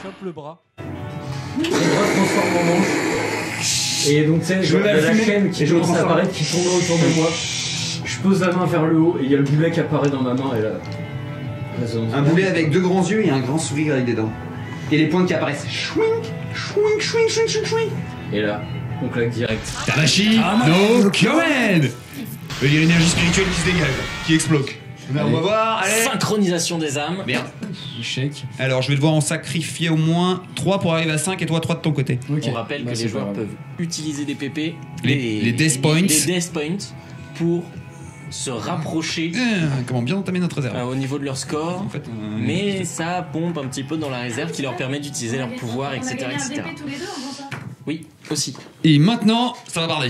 chope le bras. Le bras se transforme en manche. Et donc, tu sais, Je il y a mets la la chaîne qui commence à apparaître, qui tourne autour de moi. Je pose la main vers le haut et il y a le boulet qui apparaît dans ma main et là. Un boulet avec deux grands yeux et un grand sourire avec des dents. Et les pointes qui apparaissent. Chouing, chouing, chouing, chouing, chouing, chouing. Et là, on claque direct. Tamashi no Kyoen. Veut dire énergie spirituelle qui se dégage, qui explose. On va voir, allez. Synchronisation des âmes. Merde. Échec. Alors je vais devoir en sacrifier au moins 3 pour arriver à 5 et toi 3 de ton côté. Ok. On rappelle Bah, que c'est les pas joueurs grave. peuvent utiliser des PP, Les death points. les death points pour se rapprocher Comment bien entamer notre réserve. au niveau de leur score. En fait, Mais ça pompe un petit peu dans la réserve qui leur permet d'utiliser leur pouvoir, etc. On a gagné un etc. DP tous les deux en faisant ça. Oui, aussi. Et maintenant, ça va barder.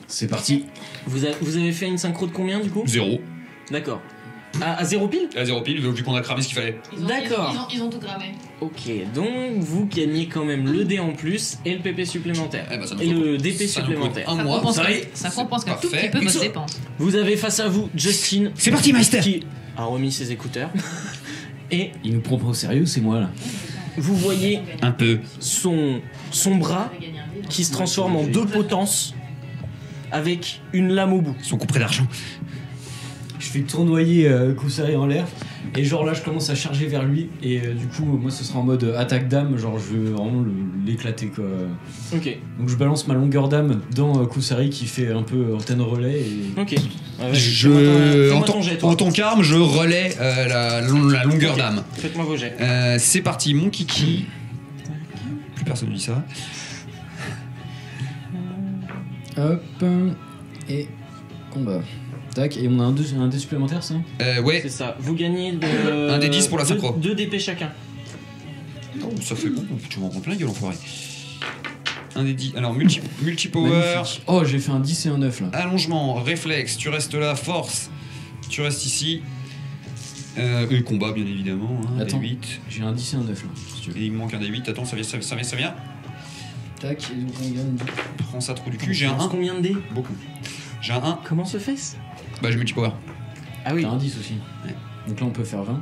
C'est parti. Vous avez fait une synchro de combien du coup 0. D'accord. À 0 pile À 0 pile, vu qu'on a cramé ce qu'il fallait. D'accord. Ils ont tout cramé. Ok, donc vous gagnez quand même le dé en plus et le PP supplémentaire. Eh ben, ça nous Et coûte- le DP ça nous supplémentaire. coûte un Ça mois. compense, ça y est, ça compense un tout parfait. petit peu votre dépense. Vous avez face à vous Justin C'est parti, Meister. qui a remis ses écouteurs. Et Il nous prend pas au sérieux, c'est moi là. vous voyez Un peu. son bras qui se transforme en 2 potences avec une lame au bout. Son coup près d'argent. Je fais tournoyer Kusari en l'air et genre là je commence à charger vers lui et du coup moi ce sera en mode attaque d'âme, genre je veux vraiment l'éclater quoi. Ok, Donc je balance ma longueur d'âme dans Kusari qui fait un peu antenne relais et... ok. Ah, vas-y, Je, fais-moi ton jet, toi. en ton carme, je relais la longueur Ok. d'âme. Faites-moi vos jets. C'est parti, mon kiki. Plus personne ne dit ça. Hop et combat. Tac, et on a un dé supplémentaire ça? Ouais, C'est ça. Vous gagnez de, Un des 10 pour la synchro. 2 DP chacun. oh, ça fait bon, tu m'en rends plein gueule, enfoiré. Un des 10. Alors, multi-power, Magnifique. Oh j'ai fait un 10 et un 9 là. allongement, réflexe, tu restes là, force, tu restes ici. Et combat, bien évidemment. Hein, Attends. des 8. J'ai un 10 et un 9 là, si tu veux. Et il me manque un des 8. Attends, ça vient. Tac, et donc on gagne. Prends ça, trou du cul. J'ai un 1. Combien de dés? Beaucoup. J'ai un 1. Comment se fait-ce? Bah, j'ai multi-power. Ah oui. T'as un 10 aussi. Ouais. Donc là on peut faire 20.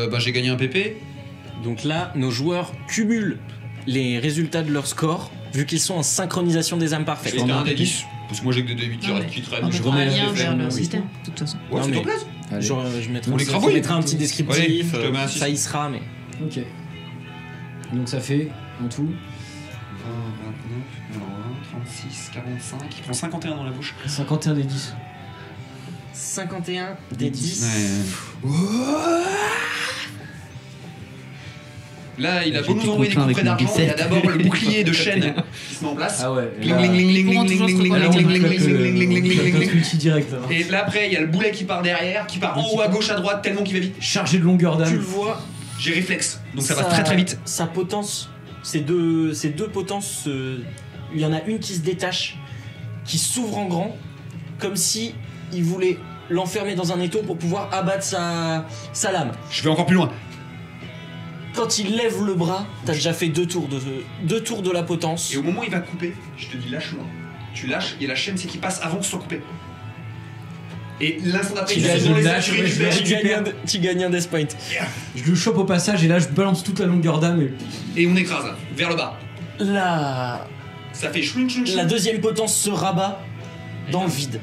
Bah, j'ai gagné un PP. Donc là, nos joueurs cumulent les résultats de leur score vu qu'ils sont en synchronisation des âmes parfaites. J'ai un des 10. Parce que moi, j'ai que des 8 qui traînent. On Je mettra un remets lien les vers flèches. leur oui. système, de toute façon. Ouais, Non, c'est mais- ton plaisir. Allez. Genre, je mettrai, On les je crabouille. mettrai un petit descriptif, Allez, je te mets un ça y sera, mais... Ok. Donc ça fait en tout 20, 29, alors 36, 45. Il prend 51 dans la bouche. 51 des 10. 51 des 10. Ouais. Là, il a J'ai beau nous été envoyer des contraint coups près avec mon d'argent, il y a D7. d'abord le bouclier de chaîne qui se met en place. Ah ouais. Ling, ling, ling, ling, Ils pourront ling, toujours ling, se ling, reconnaître. ling, ling, ling, ling, ling, ling, ling, ling. Ulti direct. hein. Et là, après, il y a le boulet qui part derrière, qui part en haut à gauche, à droite, tellement qu'il va vite. Chargé de longueur Tu le d'âme. vois, J'ai réflexe, donc ça va très très vite. Sa potence, ces deux potences, il y en a une qui se détache, qui s'ouvre en grand, comme si il voulait l'enfermer dans un étau pour pouvoir abattre sa lame. Je vais encore plus loin. Quand il lève le bras, t'as déjà fait 2 tours de la potence. Et au moment où il va couper, je te dis lâche-moi. Tu lâches et la chaîne c'est qui passe avant que ce soit coupé. Et l'instant d'après, Tu il lâches, est dans les je airs, lâche, tu ouais, je récupères. lâche. Tu gagnes un death point. Je le chope au passage et là je balance toute la longueur d'âme et... Et on écrase vers le bas. La Ça fait chouing chouing chouing. deuxième potence se rabat dans le vide.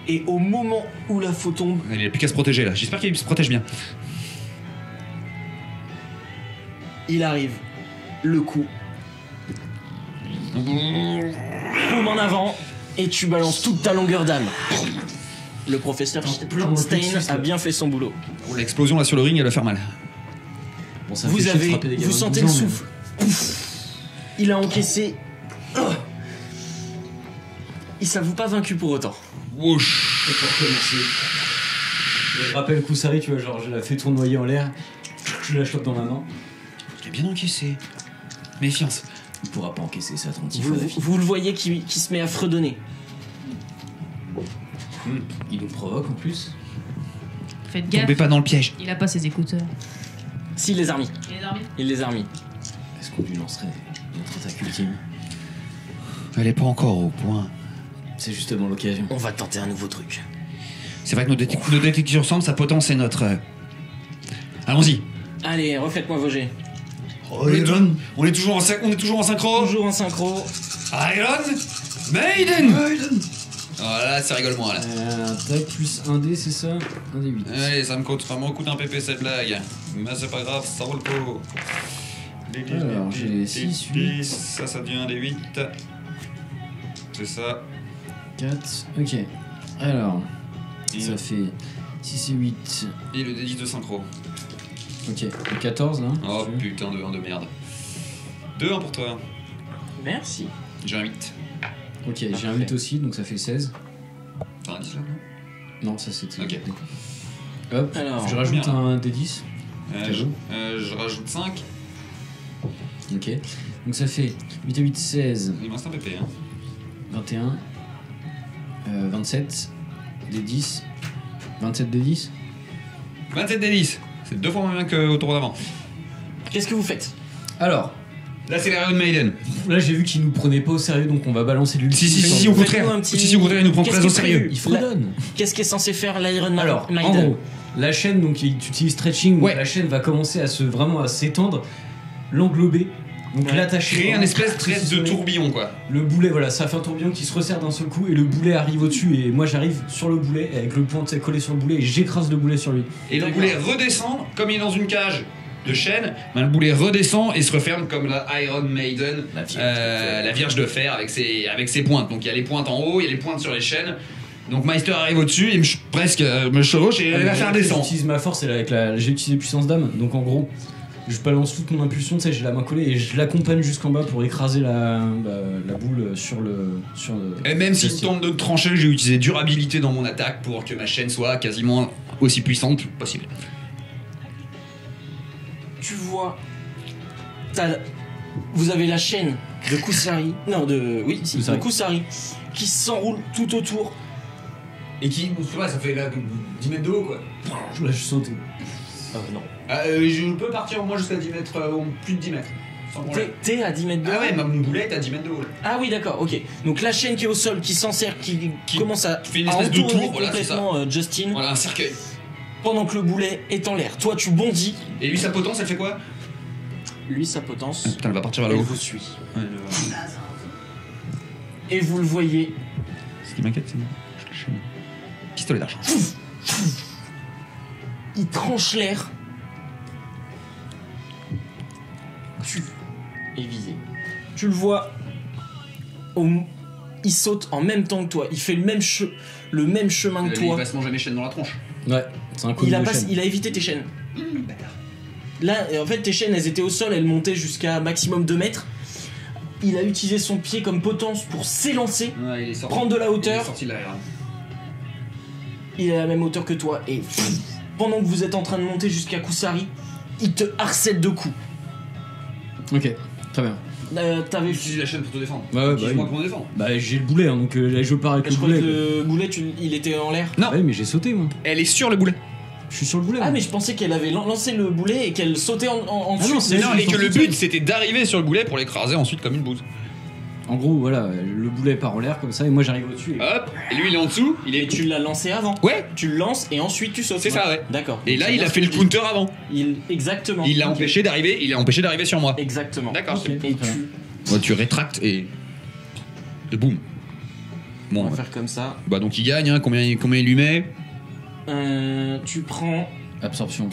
Et au moment où la faux tombe, Il a plus qu'à se protéger là. J'espère qu'il se protège bien. il arrive. Le coup. Boum en avant. Et tu balances toute ta longueur d'âme. Le professeur Stein a bien fait son boulot. Oh, l'explosion là sur le ring, elle va faire mal. Bon, ça me fait chier de frapper des gamins Vous de sentez 12 le ans, mais- souffle. Pouf. Il a encaissé. Il s'avoue pas vaincu pour autant. Wouch. Et pour commencer, je rappelle Kusari, tu vois, genre je la fais tournoyer en l'air, je la chope dans ma main. Il a bien encaissé. Méfiance. Il pourra pas encaisser ça, attentif. Vous le voyez qui se met à fredonner. Il nous provoque en plus. Faites gaffe, Tombez pas dans le piège. il a pas ses écouteurs. S'il les a remis. Il est armé. Il les a remis. Est-ce qu'on lui lancerait notre attaque ultime? Elle est pas encore au point. C'est justement l'occasion. On va tenter un nouveau truc. C'est vrai que nos détecteurs semblent, sa potence est notre Allons-y. Allez, refaites-moi vos jets. On est toujours en synchro. Toujours en synchro. Iron Maiden. Voilà, ça rigole moins là. Tac, plus 1 dé, c'est ça? 1 dé 8. Allez, ça me coûte un PP cette blague. Mais c'est pas grave, ça vaut le coup. Alors, j'ai 6, 8. Ça devient des 8. C'est ça. 4, ok. Alors, Et ça fait 6 et 8. Et le D10 de synchro. Ok, le 14 là. Oh putain de 1 de merde. 2-1 pour toi. Merci. J'ai un 8. Ok, j'ai un 8 aussi, donc ça fait 16. T'as un 10 là, Non, ça c'était. Ok. Hop, Alors, je rajoute combien un D10. je rajoute 5. Ok, donc ça fait 8 et 8, 16, Il me reste un PP. Hein. 21, 27, D10, 27 D10. 27 D10. C'est 2 fois moins bien qu'au tour d'avant. Qu'est-ce que vous faites? Alors, Là, c'est l'Iron Maiden. là j'ai vu qu'ils nous prenaient pas au sérieux, donc on va balancer de l'ultime. Si, au contraire. Faites-nous un petit- Si, au contraire, il nous prend Qu'est-ce très au qui est sérieux. prévu Il fredonne. Qu'est-ce qu'est censé faire l'Iron Maiden? Alors, en gros, la chaîne, donc tu utilises stretching, donc Ouais. la chaîne va commencer à vraiment à s'étendre, l'englober, donc Ouais. l'attacher. Créer un espèce de positionner. tourbillon, quoi. Le boulet, voilà, ça fait un tourbillon qui se resserre d'un seul coup et le boulet arrive au-dessus et moi j'arrive sur le boulet et avec le poing collé sur le boulet et j'écrase le boulet sur lui. Et le boulet redescend, comme il est dans une cage de chêne, ben, le boulet redescend et se referme comme la Iron Maiden, la Vierge de Fer avec ses pointes. Donc il y a les pointes en haut, il y a les pointes sur les chaînes. Donc Meister arrive au-dessus, il me chevauche et il va faire descendre. J'utilise ma force et j'ai utilisé puissance d'âme, donc en gros je balance toute mon impulsion, tu sais, j'ai la main collée et je l'accompagne jusqu'en bas pour écraser la boule sur le. Et même s'il tente de trancher, j'ai utilisé durabilité dans mon attaque pour que ma chaîne soit quasiment aussi puissante que possible. Tu vois, vous avez la chaîne de Kusari, de Kusari, qui s'enroule tout autour. Et qui, ça fait là 10 mètres de haut, quoi. Je saute. Non. Je peux partir moi jusqu'à 10 mètres, plus de 10 mètres. Sans problème. T'es à 10 mètres de haut. Ah ouais, mon boulet est à 10 mètres de haut là. Ah oui, d'accord, ok. Donc la chaîne qui est au sol, qui s'en sert, qui commence à fait une espèce de entourer tour, voilà, c'est complètement Justin, Voilà, un cercueil. pendant que le boulet est en l'air. Toi, tu bondis. Et lui, sa potence, elle fait quoi? Lui, sa potence, Putain, elle va partir vers elle le haut. vous suit. Et vous le voyez. Ce qui m'inquiète, c'est le pistolet d'argent. Il tranche l'air. Tu es visé. Tu le vois. Il saute en même temps que toi. Il fait le même chemin que Il toi. va se manger mes chaînes dans la tronche. Ouais, c'est un coup Il de a, chaîne. il a évité tes chaînes. Là, en fait, tes chaînes, elles étaient au sol. Elles montaient jusqu'à maximum 2 mètres. Il a utilisé son pied comme potence pour s'élancer, Ouais, il est sorti. prendre de la Il est hauteur. sorti de l'arrière. Il est à la même hauteur que toi. Et pendant que vous êtes en train de monter jusqu'à Kusari, il te harcèle de coups. Ok, très bien. T'avais. Utilise la chaîne pour te défendre. Ouais, ouais, Utilise-moi bah, pour me défendre. Bah j'ai le boulet, hein, donc je pars avec Je le crois que boulet. le boulet, il était en l'air. Non. Ouais, mais j'ai sauté moi. Elle est sur le boulet. Je suis sur le boulet. Ah, moi. mais je pensais qu'elle avait lancé le boulet et qu'elle sautait en Ah non, dessus. c'est- Non, et ils que sont le tout but seuls. c'était d'arriver sur le boulet pour l'écraser ensuite comme une bouse. En gros, voilà, le boulet part en l'air comme ça et moi j'arrive au-dessus. Et... Hop, et lui il est en dessous, il Et est. tu l'as lancé avant. Ouais, Tu le lances et ensuite tu sautes. c'est ça, ouais. D'accord. Et là C'est il bien a ce fait que le je dis. counter avant. Exactement. Il l'a Ok. empêché d'arriver sur moi. Exactement. D'accord. Ok. Et Très tu. Ouais, tu rétractes et boum. On Bon, va faire comme ça. bah donc il gagne, hein. Combien il lui met? Tu prends Absorption.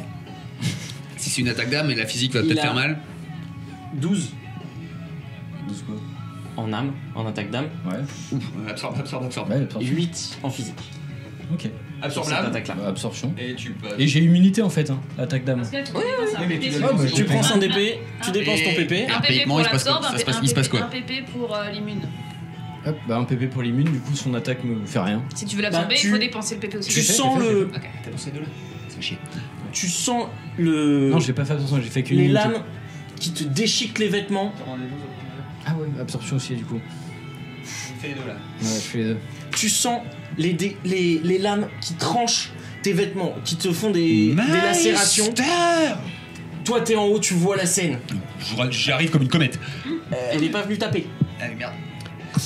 Si c'est une attaque d'âme, et la physique va Il peut-être a- faire mal. 12 12 quoi. en âme, en attaque d'âme, Ouais. Ouf, absorbe. Ouais, et absorption. 8 en physique. Ok. Absorbe Sur cette l'âme. attaque-là. Bah, absorption. Et tu peux. Et j'ai immunité en fait, hein, attaque d'âme. Parce que là, tu mais tu dépenses l'as un dit, PP. c'est Tu bon. prends 100 DP, tu dépenses ton Et- PP. Un PP Archéiquement, pour il se passe quoi? l'absorbe, Il se passe quoi? un PP pour l'immune. Hop, bah un PP pour l'immune, du coup son attaque me fait rien. Si tu veux l'absorber, Bah, il faut dépenser le PP aussi. Tu fait, sens j'ai fait, le. Ok. T'as pensé de là? Ça fait chier. Tu sens le. Non, j'ai pas fait attention, j'ai fait qu'une les unité. lames qui te déchiquent les vêtements. Ah ouais, absorption aussi du coup. Fais les deux là. Ouais, je fais les deux. Tu sens les lames qui tranchent tes vêtements, qui te font des lacérations. Toi, t'es en haut, tu vois la scène. J'arrive comme une comète. Elle est pas venue taper. Ah merde.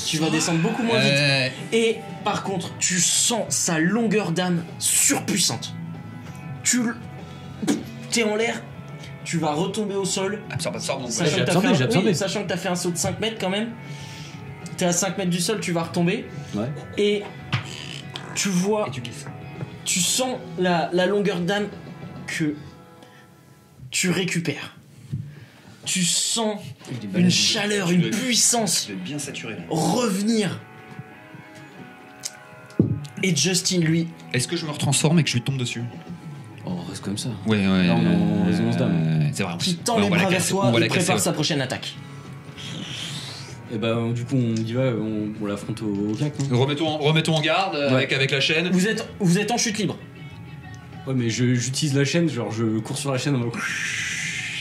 Tu vas descendre beaucoup moins vite. Et par contre, tu sens sa longueur d'âme surpuissante. Tu le. t'es en l'air, tu vas retomber au sol. Absorbe, donc. Sachant j'ai que t'as fait absorbé, un- j'ai absorbé. oui, sachant que t'as fait un saut de 5 mètres quand même. T'es à 5 mètres du sol, tu vas retomber. Ouais. Et tu vois, Et tu glisses. tu sens la longueur d'âme que tu récupères. Tu sens une chaleur, une puissance Tu dois être bien saturé là. revenir. Et Justin, lui, Est-ce que je me retransforme et que je lui tombe dessus? Oh, on reste comme ça. Ouais. Là, on est en résonance d'âme. C'est vrai. qui tend Ouais, les on va la bras vers casser, toi on va et la casser, prépare ouais. sa prochaine attaque. Et bah, du coup, on y va, on l'affronte au cac. Hein. Remettons en garde avec la chaîne. Vous êtes en chute libre. Ouais, mais j'utilise la chaîne, genre je cours sur la chaîne en mode.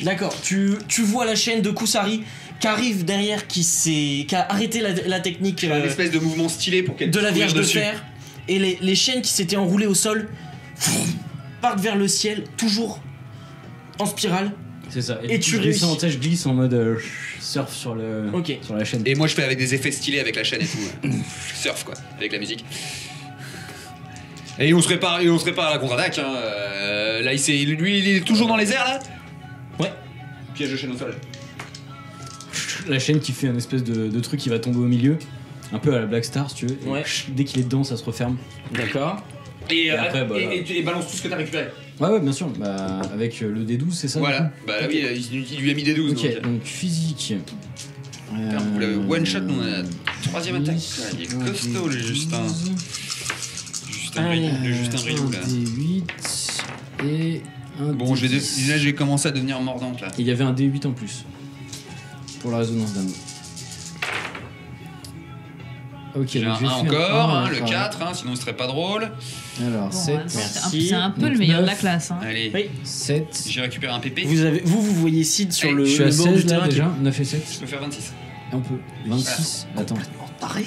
D'accord, tu vois la chaîne de Kusari qui arrive derrière, qui a arrêté la technique Un espèce de mouvement stylé pour qu'elle de la puisse Vierge courir de dessus. Fer. Et les chaînes qui s'étaient enroulées au sol partent vers le ciel, toujours en spirale. C'est ça. Et du coup, tu je descends, réussis. tu sais, je glisse en mode surf sur Ok. sur la chaîne. Et moi je fais avec des effets stylés avec la chaîne et tout. Je surf quoi, avec la musique. Et on se prépare à la contre-attaque. Hein. Là lui il est toujours dans les airs là. Ouais. Piège de chaîne au sol. La chaîne qui fait un espèce de truc qui va tomber au milieu. Un peu à la Black Star si tu veux. Et Ouais. dès qu'il est dedans, ça se referme. D'accord. Et après, bah, là. et balance tout ce que t'as récupéré. Ouais, bien sûr. Bah, avec le D12, c'est ça du Voilà. coup Bah là, oui, il lui a mis des 12. Ok, donc physique. Putain, vous l'avez one shot, on a la troisième attaque. Ah, il est costaud le Justin. Justin Bridou là. D8 et un Bon, D10. là j'ai commencé à devenir mordante là. Et il y avait un D8 en plus. Pour la résonance d'âme. Ok, J'ai donc un je vais 1 faire encore, un, le enfin, 4, sinon ce serait pas drôle. Alors, Bon, 7. Merci. c'est un peu Donc le meilleur de la 9. classe. Hein. Allez, Oui. 7. j'ai récupéré un PP. Vous voyez Sid sur Allez, le, Je suis à le bord du 16 là terrain. déjà. 9 et 7. Je peux faire 26. Un peu. 26. Attends. Taré.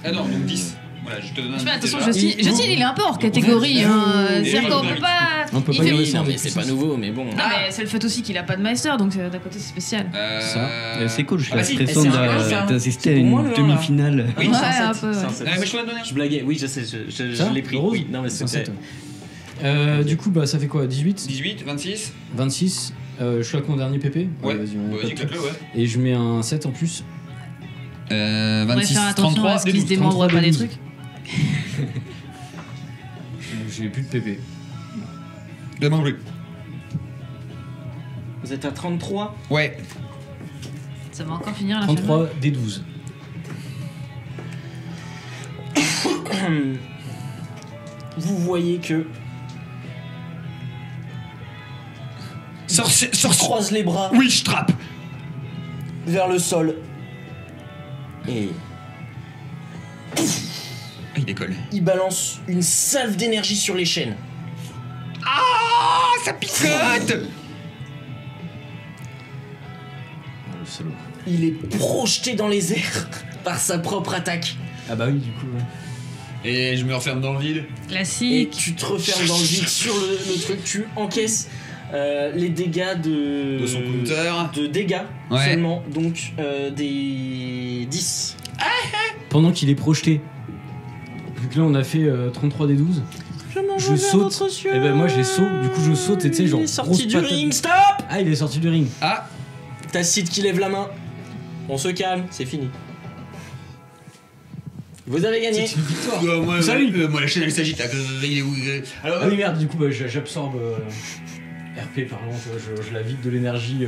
Ah non, donc 10. Voilà, je te donne un Je fais attention, déjà. Justin, il est un peu hors catégorie. Hein. C'est-à-dire qu'on peut pas. On peut il pas fait- y Oui, rester non, en mais fait. c'est pas nouveau, mais bon. Non, mais c'est le fait aussi qu'il a pas de Meister, donc d'un côté c'est spécial. C'est cool, j'ai Ah bah si, l'impression c'est un peu ça. d'assister à C'est pour moi, une le demi-finale. Oui, Ouais, c'est un sept. peu, ouais. C'est un sept. mais je peux la donner. Je blaguais, oui, je sais, je Ça, l'ai pris. le rose Oui, non, mais C'est un c'était. 7. Du coup, bah ça fait quoi 18 18, 26. 26. Je claque mon dernier PP. Ouais, Vas-y, on vas-y, claque tout. claque-le, ouais. Et je mets un 7 en plus. On va 26, faire attention 33, à ce qu'il se 12. démembre 33, pas des 12. trucs. J'ai plus de PP. Demande plus. Vous êtes à 33. Ouais. Ça va encore finir la 33 D12. Vous voyez que Sorcier. croise les bras Oui, je trappe. vers le sol et Il décolle. il balance une salve d'énergie sur les chaînes. Ah, ça picote. Le salaud. Il est projeté dans les airs par sa propre attaque. Ah bah oui, du coup. Ouais. Et je me referme dans le vide. Et Classique. tu te refermes dans le vide sur le truc, tu encaisses les dégâts De son counter. de dégâts Ouais. seulement, donc des 10. Pendant qu'il est projeté, vu que là on a fait 33 D12, je saute. Et ben moi j'ai saut, du coup je saute et tu sais, genre. Il est sorti grosse du patate. ring, stop. Ah, il est sorti du ring. Ah, T'as Sid qui lève la main. On se calme, c'est fini. Vous avez gagné. C'est une victoire. moi, Salut. moi la chaîne elle s'agite là. Il est où Alors, Ah oui, merde, du coup bah, j'absorbe RP parlant, je la vide de l'énergie.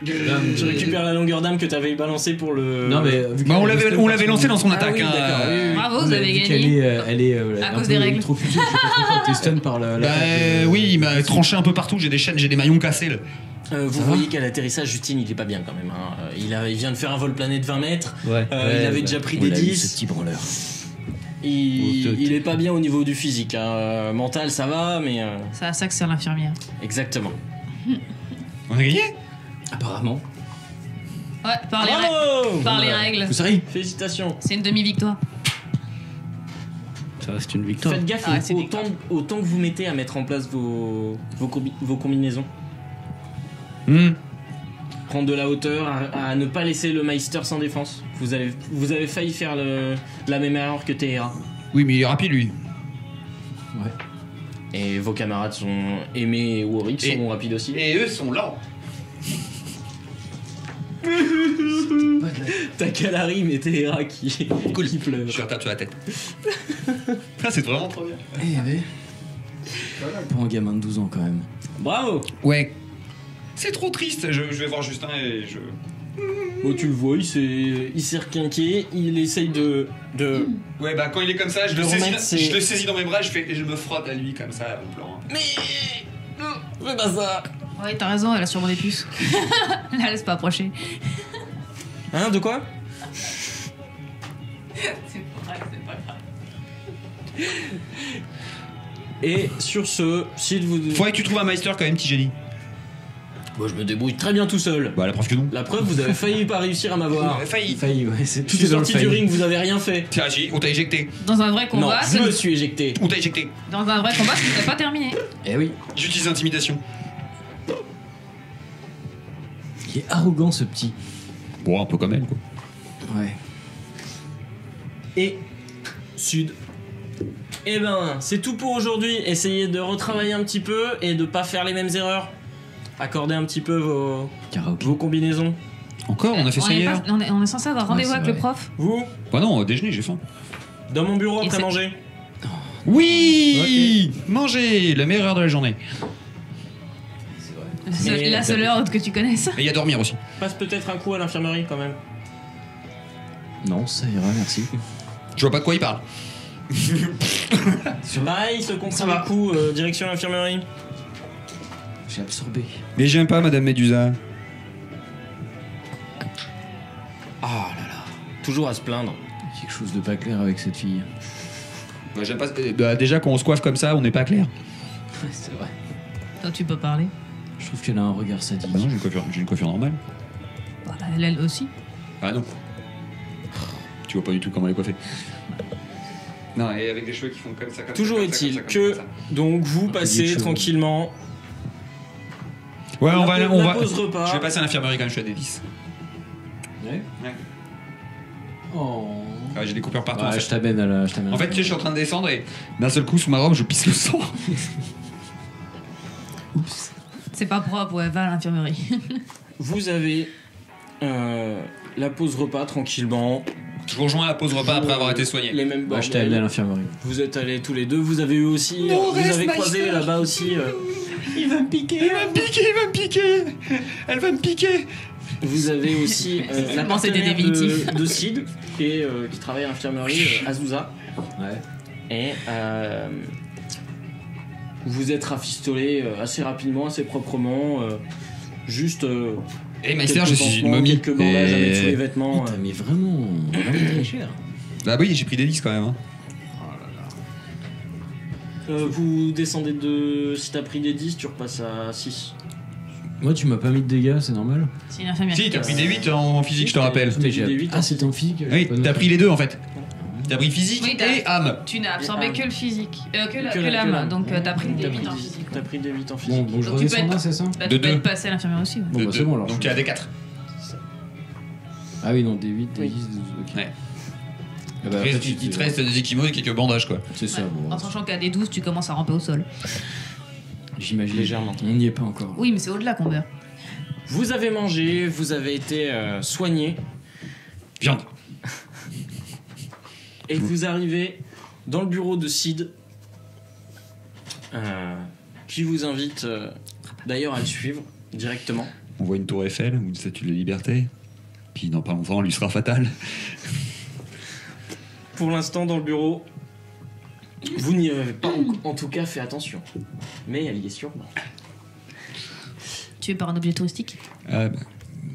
Tu récupères la longueur d'âme que t'avais balancée pour le. Non mais vu bah, on qu'elle est l'avait restée lancé dans son Ah attaque. oui, hein, d'accord, oui, oui. Bravo, vous avez vu qu'elle gagné. elle est À un cause peu des règles. électrocutée, je sais pas trop quoi, t'es stun par la. Bah oui, il m'a tranché un peu partout. J'ai des chaînes, j'ai des maillons cassés là. Vous Ça voyez va qu'à l'atterrissage, Justine, il est pas bien quand même. Hein. Il vient de faire un vol plané de 20 mètres. Ouais. Il avait déjà pris des 10. Ce petit branleur. Il est pas bien au niveau du physique. Hein. Mental, ça va, mais. C'est à ça que sert l'infirmière. Exactement. On a gagné. Apparemment. Ouais, par les règles. Bravo. Par les règles. Vous savez Félicitations. C'est une demi-victoire. Ça reste une victoire. Faites gaffe Ah ouais, c'est autant que vous mettez à mettre en place vos combinaisons. Prendre de la hauteur, à ne pas laisser le Meister sans défense. Vous avez failli faire la même erreur que Tehera. Oui, mais il est rapide lui. Ouais. Et vos camarades sont Aimé et Warwick sont rapides aussi. Et eux sont lents. T'as Kalari mais Téhéra qui pleure. Je retape sur la tête. Ah, c'est vraiment trop bien. Eh ben. Pour un gamin de 12 ans quand même. Bravo. Ouais. C'est trop triste. Je vais voir Justin et je... Bon, tu le vois, il s'est requinqué, il essaye de... Ouais, bah quand il est comme ça, je le remettre saisis dans mes bras, je me frotte à lui comme ça, en pleurant. Mais... fais pas ça. Ouais, t'as raison, elle a sûrement des puces. La laisse pas approcher. Hein, de quoi? C'est pas grave. Et sur ce, si vous... Faudrait que tu trouves un meister quand même, petit génie. Moi, je me débrouille très bien tout seul. Bah, la preuve que non. La preuve, vous avez failli pas réussir à m'avoir. Failli, ouais, c'est Je suis sorti du ring, vous avez rien fait. T'as agi, on t'a éjecté. Dans un vrai Non, combat, je me suis éjecté. On t'a éjecté. dans un vrai combat, ce serait pas terminé. Eh oui. J'utilise l'intimidation. Il est arrogant ce petit. Bon, un peu comme elle, quoi. Ouais. Et Sud. Eh ben, c'est tout pour aujourd'hui. Essayez de retravailler un petit peu et de pas faire les mêmes erreurs. Accordez un petit peu vos combinaisons. Encore, on a fait ça hier. On est censé avoir rendez-vous c'est avec le vrai. prof. Vous, Bah non, au déjeuner, j'ai faim. dans mon bureau Et après c'est- manger. Oui, manger, la meilleure heure de la journée. Mais- La seule heure que tu connaisses. Et il y a dormir aussi. Passe peut-être un coup à l'infirmerie quand même. Non, ça ira, merci. Je vois pas de quoi il parle. Pareil, ce qu'on Ça prend va. un coup, direction l'infirmerie. J'ai absorbé. Mais j'aime pas Madame Médusa. Ah là là. Toujours à se plaindre. Quelque chose de pas clair avec cette fille. Bah, j'aime pas. Bah, déjà, quand on se coiffe comme ça, on n'est pas clair. Ouais, c'est vrai. Toi, tu peux parler. Je trouve qu'elle a un regard sadique. Bah non, j'ai une coiffure normale. Bah, elle aussi. Ah non. Tu vois pas du tout comment elle est coiffée. Non, et avec des cheveux qui font comme ça, comme Toujours ça, comme ça, est-il comme ça, que comme ça. donc vous de passez cheveux. tranquillement. Ouais, on va. La pause repas. Je vais passer à l'infirmerie quand même, je suis à des 10. Ouais. Ouais. Oh. Ah, j'ai des coupures partout. en Ouais, fait. je t'amène à la. En fait, tu sais, je suis en train de descendre et d'un seul coup, sous ma robe, je pisse le sang. Oups. C'est pas propre, ouais, va à l'infirmerie. Vous avez la pause repas tranquillement. Je vous rejoins à la pause repas après avoir été soigné. Les mêmes Ouais, je t'ai amené à bordels. l'infirmerie. Vous êtes allés tous les deux. Vous avez eu aussi. vous avez croisé là-bas aussi. Il va me piquer. Il va me piquer. Elle va me piquer. Vous avez aussi la Bon, c'était partenaire définitif. de Sid qui travaille à l'infirmerie, Azusa. Ouais. Et vous êtes rafistolé assez rapidement, assez proprement. Juste. Et Meister, quelques je suis une pansements, momie. quelques bandages à mettre sous les vêtements. Putain, mais vraiment très cher. Bah oui, j'ai pris des 10 quand même. Hein. Vous descendez de. Si t'as pris des 10, tu repasses à 6. Moi, tu m'as pas mis de dégâts, c'est normal. C'est une infirmière. Si, t'as pris des 8 en physique, je te rappelle. Mais j'ai des 8. Ah, c'était en physique. Oui, t'as pris les deux en fait. T'as pris physique Oui, t'as- et âme. Tu n'as absorbé Ah. que le physique, que Que l'âme, l'âme. donc t'as pris des T'as 8 pris en des- physique. T'as pris des 8 en Bon, physique. bon, je Donc tu peux redescends être- là, c'est ça Bah, De tu peux deux. être passé à l'infirmière aussi. Ouais. Bon, bah, c'est bon alors. Donc tu es à des 4. Ah oui, non, des 8, des Oui. 10, des 12. Ok. Ouais. Ah bah, après, Il te reste des équimaux et quelques bandages quoi. C'est ça, Ouais. bon. En sachant qu'à des 12, tu commences à ramper au sol. J'imagine. Légèrement. On n'y est pas encore. Oui, mais c'est au-delà qu'on meurt. Vous avez mangé, vous avez été soigné. Viande. Et vous arrivez dans le bureau de Sid, qui vous invite d'ailleurs à le suivre directement. On voit une tour Eiffel ou une statue de la liberté. Puis dans pas longtemps, lui sera fatal. Pour l'instant, dans le bureau, vous n'y avez pas en tout cas fait attention. Mais elle y est sûrement. Tué par un objet touristique. Ah, bah,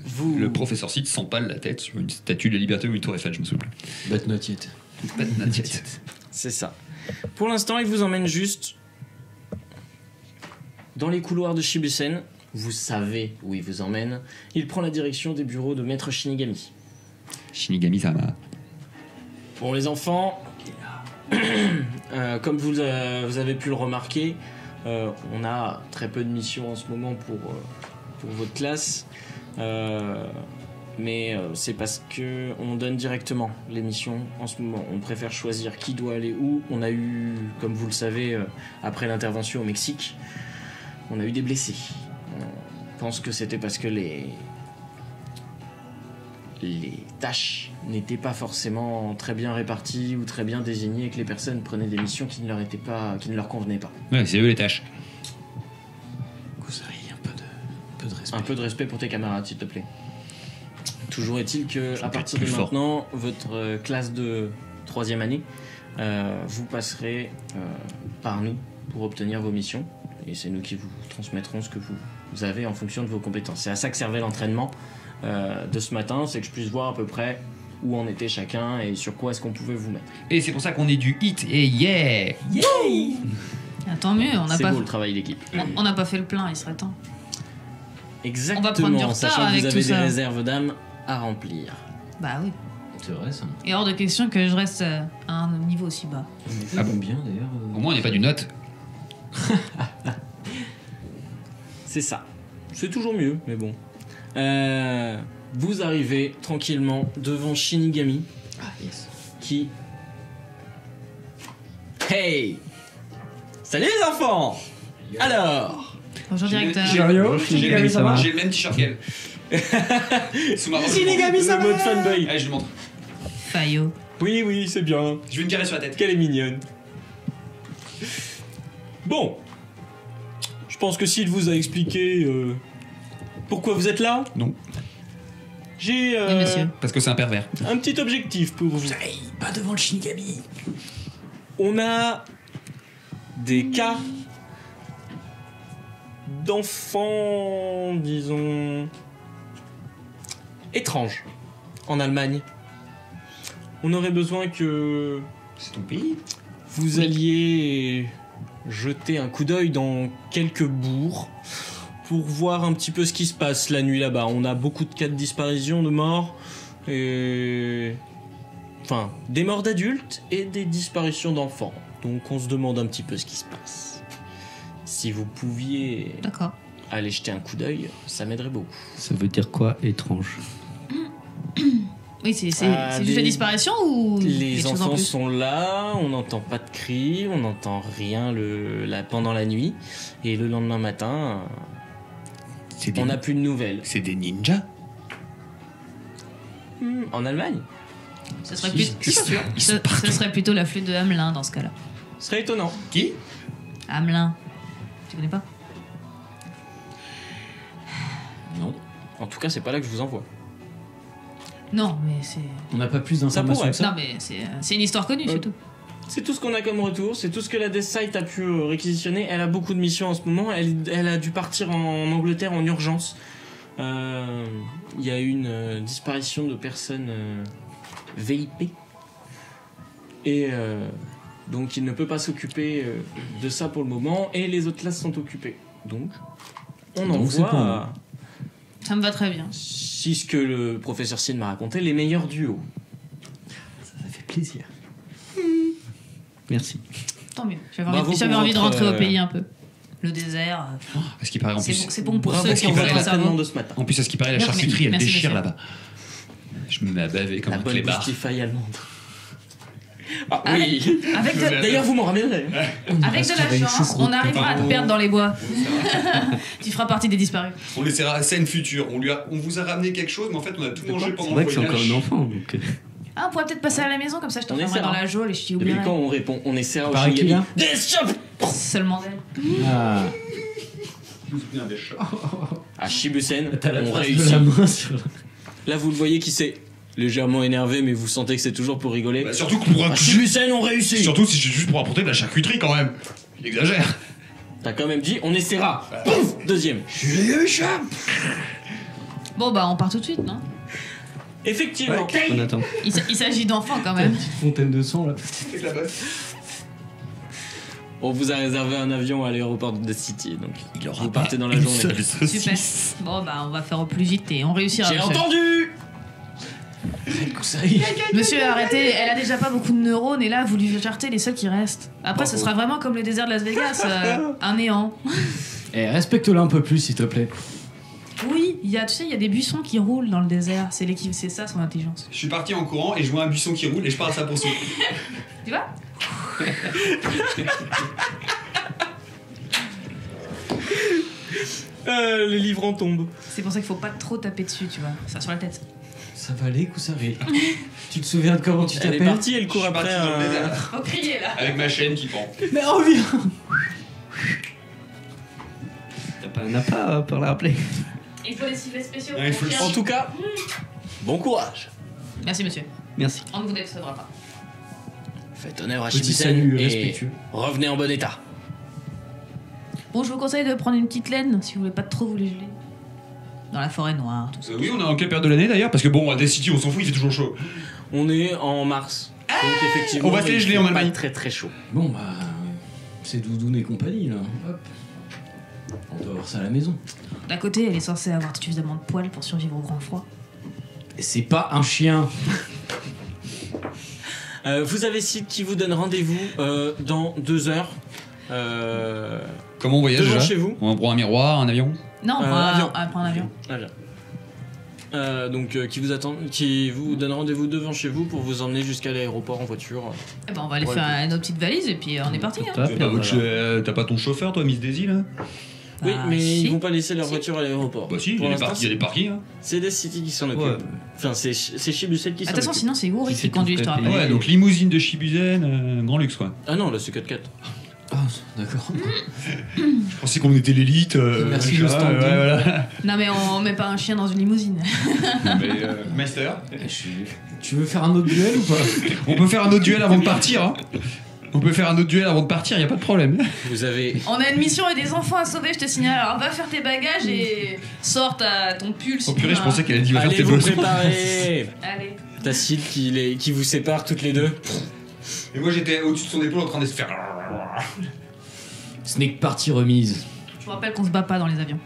Vous... le professeur Sid s'empale la tête sur une statue de la liberté ou une tour Eiffel, je me souviens. But not yet. Pas de natiette. C'est ça. Pour l'instant, il vous emmène juste dans les couloirs de Shibusen. Vous savez où il vous emmène. Il prend la direction des bureaux de Maître Shinigami. Shinigami-sama. Pour les enfants, comme vous avez pu le remarquer, on a très peu de missions en ce moment pour votre classe. Mais c'est parce que on donne directement les missions en ce moment. On préfère choisir qui doit aller où. On a eu, comme vous le savez, après l'intervention au Mexique, on a eu des blessés. On pense que c'était parce que les tâches n'étaient pas forcément très bien réparties ou très bien désignées et que les personnes prenaient des missions qui ne leur convenaient pas. Ouais, c'est eux les tâches. Kusari, un peu de respect. Un peu de respect pour tes camarades, s'il te plaît. Toujours est-il que à partir de plus fort. maintenant, votre classe de 3e année, vous passerez par nous pour obtenir vos missions. Et c'est nous qui vous transmettrons ce que vous avez en fonction de vos compétences. C'est à ça que servait l'entraînement de ce matin, c'est que je puisse voir à peu près où en était chacun et sur quoi est-ce qu'on pouvait vous mettre. Et c'est pour ça qu'on est du hit et yeah. Ah, tant mieux, on n'a C'est pas, beau le travail d'équipe. on n'a pas fait le plein, il serait temps. Exactement, On va prendre du retard sachant que avec vous avez tout des ça. réserves d'âme à remplir. Bah oui. C'est vrai ça. Et hors de question que je reste à un niveau aussi bas. On est combien d'ailleurs Au moins on n'est pas du note. C'est ça. C'est toujours mieux, mais bon. Vous arrivez tranquillement devant Shinigami Ah yes. qui... Hey! Salut les enfants! Alors! Bonjour directeur. Shinigami, ça va? J'ai le même t-shirt qu'elle. Sous ma robe. Shinigami, ça le mode fanboy! Allez, je le montre. Fayot. Oui, c'est bien. Je vais me carrer sur la tête. Qu'elle est mignonne. Bon. Je pense que s'il vous a expliqué pourquoi vous êtes là, Non. j'ai Oui, monsieur. Parce que c'est un pervers. un petit objectif pour vous. Pas devant le Shinigami. On a des cas d'enfants, disons, étranges en Allemagne. On aurait besoin que C'est ton pays. vous alliez jeter un coup d'œil dans quelques bourgs pour voir un petit peu ce qui se passe la nuit là-bas. On a beaucoup de cas de disparition, de morts, et... enfin, des morts d'adultes et des disparitions d'enfants. Donc on se demande un petit peu ce qui se passe. Si vous pouviez D'accord. aller jeter un coup d'œil, ça m'aiderait beaucoup. Ça veut dire quoi étrange? Oui, c'est juste des- la disparition ou Les quelque chose en enfants plus sont là, on n'entend pas de cris, on n'entend rien pendant la nuit. Et le lendemain matin, on n'a plus de nouvelles. C'est des ninjas. En Allemagne? Ce serait, Si, plus- ce serait plutôt la flûte de Hamelin dans ce cas-là. Ce serait étonnant. Qui? Hamelin. Tu connais pas? Non. En tout cas, c'est pas là que je vous envoie. Non, mais c'est. On n'a pas plus Ça d'informations pourrait. que ça. Non, mais c'est une histoire connue, c'est tout. C'est tout ce qu'on a comme retour, c'est tout ce que la Death Site a pu réquisitionner. Elle a beaucoup de missions en ce moment, elle a dû partir en Angleterre en urgence. Il y a eu une disparition de personnes VIP. Et donc il ne peut pas s'occuper de ça pour le moment, et les autres classes sont occupées. Donc on Donc, c'est pour envoie, Ça me va très bien. si ce que le professeur Sin m'a raconté, les meilleurs duos. Ça fait plaisir. Merci. Tant mieux. J'avais Bravo envie, pour envie de votre, rentrer au pays un peu. Le désert, Parce qu'il paraît en c'est plus. bon, c'est bon pour Bravo ceux qui pour ont votre votre entraînement cerveau. de ce matin. En plus, à ce qui paraît, la Merci. charcuterie, elle Merci, déchire monsieur. là-bas. Je me mets à baver comme La un bonne clébard. Boostify allemande. Ah Avec- oui. Avec de, D'ailleurs, vous m'en ramènerez. avec de la chance, on arrivera à te perdre dans les bois. Tu feras partie des disparus. On laissera la scène future. On vous a ramené quelque chose, mais en fait, on a tout mangé C'est pendant vrai le que c'est encore voyage. un enfant. Donc... Ah, on pourrait peut-être passer à la maison, comme ça je On t'enfermerai essaiera. dans la geôle et je t'y Et puis oublierai. quand on répond, on essaiera au Par qui, Shinigami. là Death Shop. Seulement d'elle. Ah, À Shibusen, t'as la on trace réussit. de la main sur... Là, vous le voyez qui s'est légèrement énervé, mais vous sentez que c'est toujours pour rigoler. Bah, surtout que pour un À Shibusen, on réussit. Surtout si c'est juste pour apporter de la charcuterie quand même. Il exagère. T'as quand même dit, on essaiera. Pouf, deuxième. Bon, bah, on part tout de suite, non? Effectivement. On attend. Il s'agit d'enfants quand Une même. petite fontaine de sang là. Avec la meuf. On vous a réservé un avion à l'aéroport de The City, donc Il aura vous partez dans la une journée. seule Super. saucisse. Bon, bah, on va faire au plus vite et on réussira. J'ai monsieur. entendu. Monsieur, arrêtez, elle a déjà pas beaucoup de neurones et là, vous lui jartez les seuls qui restent. Après, ce sera vraiment comme le désert de Las Vegas, un néant. Eh, respecte-la un peu plus s'il te plaît. Oui, Il y a, tu sais, il y a des buissons qui roulent dans le désert. C'est ça son intelligence. Je suis parti en courant et je vois un buisson qui roule et je pars à sa poursuite. Tu vois? Les livres en tombent. C'est pour ça qu'il faut pas trop taper dessus, tu vois. Ça sur la tête. Ça va aller, Kusari. Tu te souviens de comment tu Elle est t'appelles? partie, elle court Je suis après parti dans le désert. Faut crier là. Avec ma chaîne qui pend. Mais reviens. T'as pas un appât pour la rappeler? Il faut des sifflets spéciaux. Ouais, il faut le- confirme. En tout cas, bon courage. Merci monsieur. Merci. On ne vous décevra pas. Faites honneur à Petit Shibusen salut et respectueux. revenez en bon état. Bon, je vous conseille de prendre une petite laine si vous voulez pas trop vous les geler. Dans la forêt noire, tout ça. Oui, on est en quelle période de l'année d'ailleurs? Parce que bon, à Death City, on s'en fout, il fait toujours chaud. On est en mars. Donc effectivement, on va se les il geler fait en pas Allemagne. très très chaud. Bon, bah. C'est Doudoune et compagnie, là. Hop. On doit avoir ça à la maison. D'un côté, elle est censée avoir suffisamment de poils pour survivre au grand froid. Et c'est pas un chien. Vous avez Sid qui vous donne rendez-vous dans 2 heures. Comment on voyage Devant déjà? chez vous. On prend un miroir, un avion? Non, on avion. prend un avion. Donc qui vous donne rendez-vous devant chez vous pour vous emmener jusqu'à l'aéroport en voiture. Eh ben, on va aller Ouais, faire nos petites valises et puis on est parti. Hein. T'as pas ton chauffeur, toi, Miss Daisy, là? Oui, Ah, mais si. ils vont pas laisser leur Si. voiture à l'aéroport. Bah si, il Pour y a des l'instant, parkings, il y a des parkings. Hein. c'est Death City qui s'en occupe. Ouais. Enfin, c'est Shibusen qui s'en Attention, occupe. sinon c'est Yuri Qui qui fait conduit, tout je te taper. rappelle. Ouais, donc limousine de Shibusen, grand luxe, quoi. Ah non, là c'est 4x4. Ah, d'accord. Je pensais qu'on était l'élite. Merci, machin, le stand. voilà. Non, mais on met pas un chien dans une limousine. Mais, Master, Tu veux faire un autre duel ou pas? on peut faire un autre duel avant de partir, hein. On peut faire un autre duel avant de partir, y a pas de problème. Vous avez On a une mission et des enfants à sauver, je te signale. Alors va faire tes bagages et sors ton pull. Oh purée, je pensais qu'elle allait dire va faire allez tes vous bols. préparer. Allez. T'as Sid qui vous sépare toutes les deux. Et moi j'étais au-dessus de son épaule en train de se faire. Ce n'est que partie remise. Je vous rappelle qu'on se bat pas dans les avions.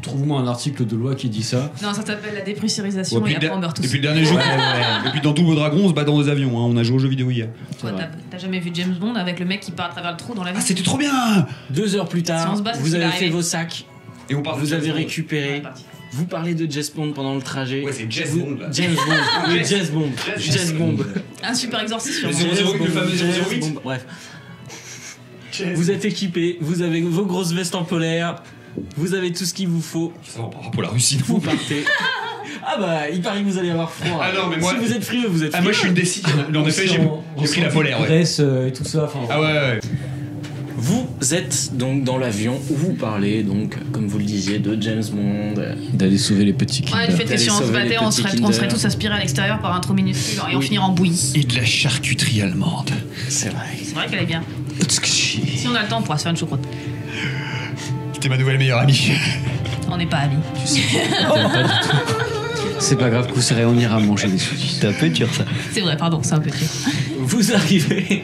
Trouve-moi un article de loi qui dit ça. Non, ça s'appelle la dépressurisation et après on meurt tous. Depuis le dernier jour. Et puis dans Double Dragon, on se bat dans des avions, hein. On a joué aux jeux vidéo hier. Quoi, t'as jamais vu James Bond avec le mec qui part à travers le trou dans l'avion? Ah, c'était trop bien! 2 heures plus Si on tard, se bat, c'est ce vous qui va avez fait arriver. vos sacs. Et on part Vous avez On est récupéré. parti. Vous parlez de Jess Bond pendant le trajet. Ouais, c'est Jess Vous- Bond, là. James Bond. Oui, Jess Bond. Jess Bond. Un super exorcisme Mais sûrement. c'est- 008, le fameux James 008. Bond. Bref. Vous êtes équipé, vous avez vos grosses vestes en polaire, vous avez tout ce qu'il vous faut, Ça va par rapport à la Russie, vous non? partez. Ah bah, il paraît que vous allez avoir froid. Ah non, mais moi- Si vous êtes frileux, vous êtes Ah, frileux. moi je suis une décision. En effet, j'ai pris la polaire, ouais. Grèce et tout ça. Enfin, Ah ouais. Vous êtes donc dans l'avion où vous parlez, donc, comme vous le disiez, de James Bond. D'aller sauver les petits Ouais, du fait que D'aller si on se sauver les battait, on petits serait Kinder. tous aspirés à l'extérieur par un trou minuscule et on Oui. finirait en bouillie. Et de la charcuterie allemande. C'est vrai. C'est vrai qu'elle est bien. Si on a le temps, on pourra se faire une choucroute. T'es ma nouvelle meilleure amie. On n'est pas amis. C'est pas grave, Kusari, on ira manger des sushis. T'es un peu dur ça. C'est vrai, pardon, c'est un peu dur. Vous arrivez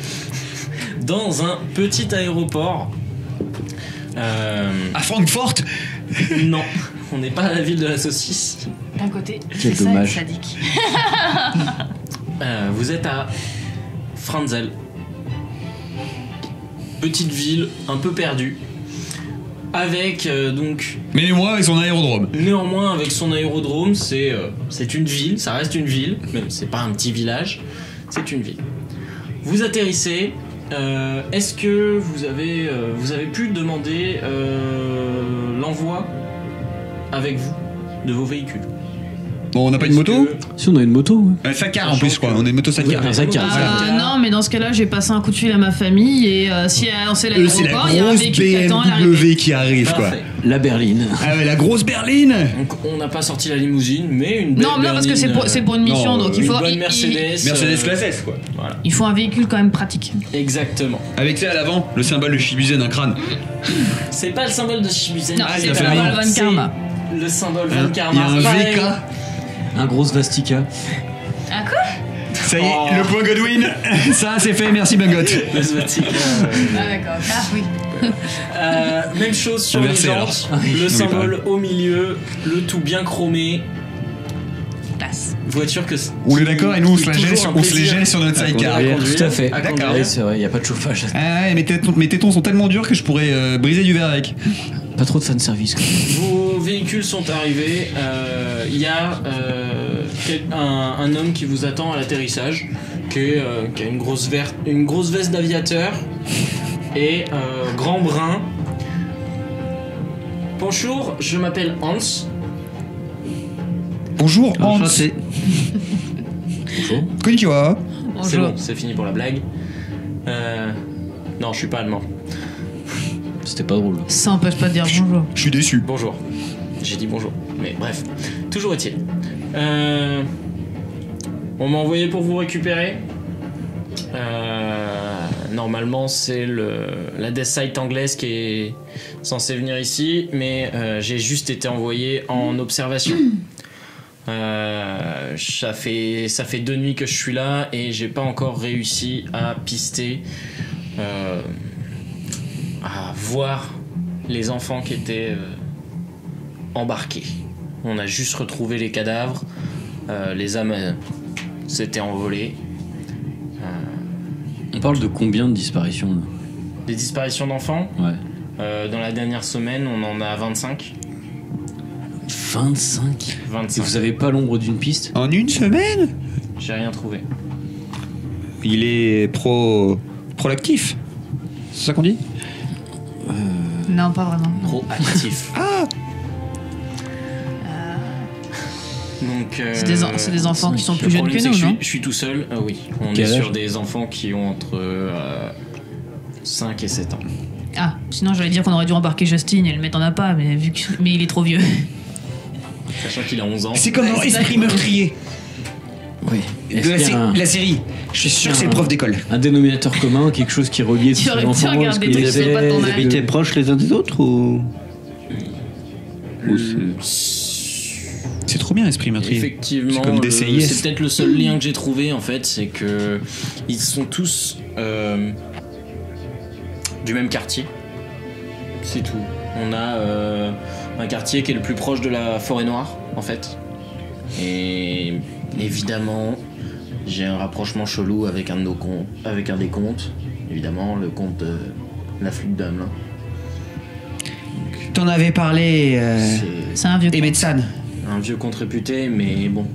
dans un petit aéroport. À Francfort. Non, on n'est pas à la ville de la saucisse. D'un côté, Quel c'est dommage. ça, être sadique. Vous êtes à Franzel. Petite ville un peu perdue. Avec donc Mais moi avec son aérodrome. néanmoins avec son aérodrome, c'est une ville, ça reste une ville, même c'est pas un petit village, c'est une ville. Vous atterrissez. Est-ce que vous avez pu demander l'envoi avec vous de vos véhicules? Bon, on n'a pas une Est-ce moto? que- Si on a une moto, ouais. Sacar en plus, je crois. On a une moto Sacar. Oui, un Sacar. Non, mais dans ce cas-là, j'ai passé un coup de fil à ma famille et si on sait Eux, c'est la l'aéroport, il y a un grosse véhicule qui attend à l'arrivée. BMW qui arrive, quoi. Parfait. La berline. Ah ouais, la grosse berline. Donc on n'a pas sorti la limousine, mais une belle Non, parce que c'est pour une mission, non, donc il une faut. bonne il- Mercedes. Mercedes classe S, quoi. Voilà. Il faut un véhicule quand même pratique. Exactement. Avec ça à l'avant, le symbole de Shibusen, un crâne. C'est pas le symbole de Shibusen. Non, Ah, c'est il a le fait la symbole main. Von Karma. Le symbole Il y a Von Karma. un Pareil. VK. Un gros Svastika. Ah quoi? Ça y est, Oh. le point Godwin. Ça, c'est fait. Merci, Bungot. Le Svastika, Ah d'accord. Ah oui. même chose sur Inversé, les alors. jantes. Oui, Le symbole pareil. au milieu, le tout bien chromé. Classe. Voiture que. On est d'accord, et nous, on se la toujours gèle un on se les plaisir gèle sur notre à sidecar. conduire. Tout à fait. À D'accord. conduire. Ouais, c'est vrai, y a pas de chauffage. Ah ouais, mes tétons sont tellement durs que je pourrais briser du verre avec. Pas trop de fanservice. Vos véhicules sont arrivés. Il y a un homme qui vous attend à l'atterrissage, qui a une grosse veste d'aviateur et grand brun. Bonjour, je m'appelle Hans. Bonjour, Hans. Bonjour. Konnichiwa. C'est bon, c'est fini pour la blague. Non, je suis pas allemand. C'était pas drôle. Ça empêche pas de dire bonjour. Je suis déçu. Bonjour. J'ai dit bonjour. Mais bref, toujours est-il. On m'a envoyé pour vous récupérer. Normalement, c'est la Death Site anglaise qui est censée venir ici, mais j'ai juste été envoyé en observation. Ça fait 2 nuits que je suis là et j'ai pas encore réussi à pister, à voir les enfants qui étaient embarqués. On a juste retrouvé les cadavres, les âmes s'étaient envolées. On parle de combien de disparitions là? Des disparitions d'enfants, Ouais. dans la dernière semaine, on en a 25. 25. 25. Et vous avez pas l'ombre d'une piste? En une semaine? J'ai rien trouvé. Il est proactif. C'est ça qu'on dit? Non, pas vraiment. Proactif. Donc, C'est des enfants qui sont plus le jeunes problème, que c'est nous, que non? je suis tout seul. Oui, on Quel est sur âge? des enfants qui ont entre 5 et 7 ans. Ah, sinon j'allais dire qu'on aurait dû embarquer Justin et le mettre en appât, mais mais il est trop vieux. Sachant qu'il a 11 ans. C'est comme Ouais, dans c'est Esprit ça. meurtrier Oui. de la série. Je suis sûr que c'est le prof d'école. Un dénominateur commun, quelque chose qui reliait tous Tu ces aurais- tu enfants. regardes parce des qu'ils trucs, c'est pas ton étaient- âge. Ils habitaient proches les uns des autres ou C'est trop bien, Esprit meurtrier. Effectivement, C'est comme des CIS. c'est peut-être le seul lien que j'ai trouvé en fait, c'est que ils sont tous du même quartier. C'est tout. On a un quartier qui est le plus proche de la forêt noire en fait. Et évidemment, j'ai un rapprochement chelou avec un de nos comptes, avec un des comptes. Évidemment, le compte de la flûte d'âme. T'en avais parlé, C'est un vieux. Emmett San. Un vieux compte réputé, mais bon,